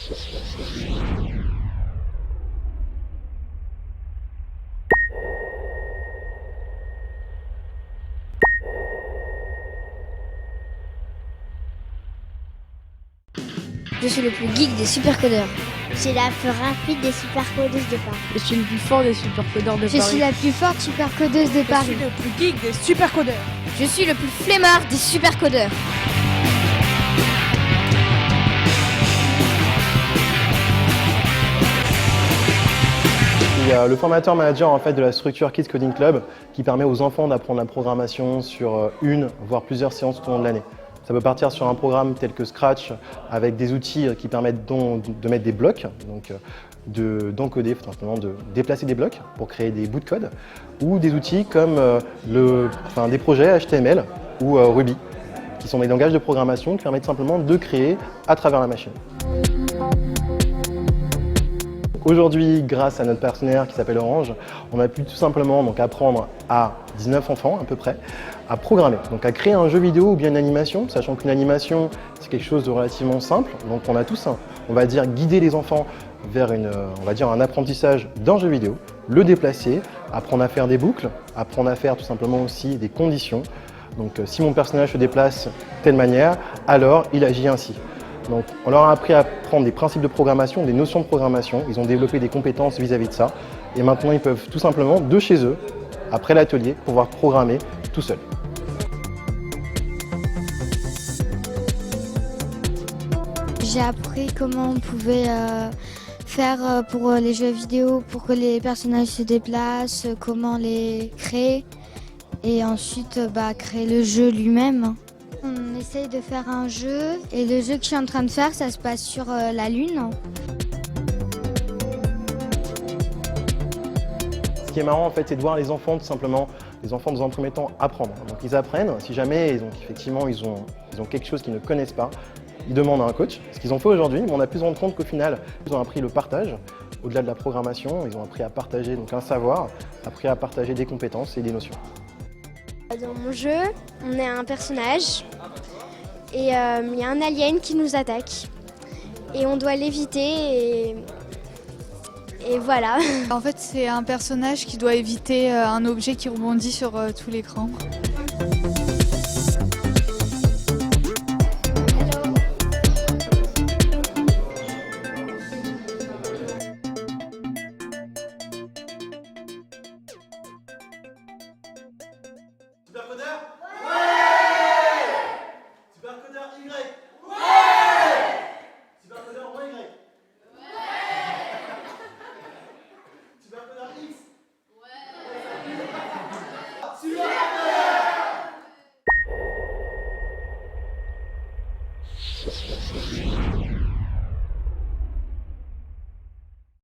Je suis le plus geek des supercodeurs. Je suis la plus rapide des supercodeuses de Paris. Je suis le plus fort des supercodeurs de Je Paris. suis la plus forte supercodeuse de Paris. Je suis le plus geek des supercodeurs. Je suis le plus flemmard des supercodeurs. Il y a le formateur manager en fait, de la structure Kids Coding Club qui permet aux enfants d'apprendre la programmation sur une, voire plusieurs séances tout au long de l'année. Ça peut partir sur un programme tel que Scratch avec des outils qui permettent de mettre des blocs, donc d'encoder, simplement de déplacer des blocs pour créer des bouts de code, ou des outils comme des projets HTML ou Ruby, qui sont des langages de programmation qui permettent simplement de créer à travers la machine. Aujourd'hui, grâce à notre partenaire qui s'appelle Orange, on a pu tout simplement apprendre à 19 enfants à peu près à programmer, donc à créer un jeu vidéo ou bien une animation, sachant qu'une animation c'est quelque chose de relativement simple. Donc on a tous, on va dire, guider les enfants vers un apprentissage d'un jeu vidéo, le déplacer, apprendre à faire des boucles, apprendre à faire tout simplement aussi des conditions. Donc si mon personnage se déplace de telle manière, alors il agit ainsi. Donc, on leur a appris à prendre des principes de programmation, des notions de programmation. Ils ont développé des compétences vis-à-vis de ça. Et maintenant, ils peuvent tout simplement, de chez eux, après l'atelier, pouvoir programmer tout seuls. J'ai appris comment on pouvait faire pour les jeux vidéo, pour que les personnages se déplacent, comment les créer et ensuite créer le jeu lui-même. On essaye de faire un jeu et le jeu que je suis en train de faire, ça se passe sur la Lune. Ce qui est marrant en fait, c'est de voir les enfants tout simplement, les enfants dans un premier temps apprendre. Donc ils apprennent, si jamais ils ont quelque chose qu'ils ne connaissent pas, ils demandent à un coach. Ce qu'ils ont fait aujourd'hui, mais on a pu se rendre compte qu'au final, ils ont appris le partage. Au-delà de la programmation, ils ont appris à partager un savoir, appris à partager des compétences et des notions. Dans mon jeu, on est un personnage et il y a un alien qui nous attaque et on doit l'éviter et voilà. En fait, c'est un personnage qui doit éviter un objet qui rebondit sur tout l'écran. Supercodeur ? Ouais! Supercodeur Y? Ouais! Supercodeur moins Y? Ouais! Supercodeur X? Ouais! Supercodeur!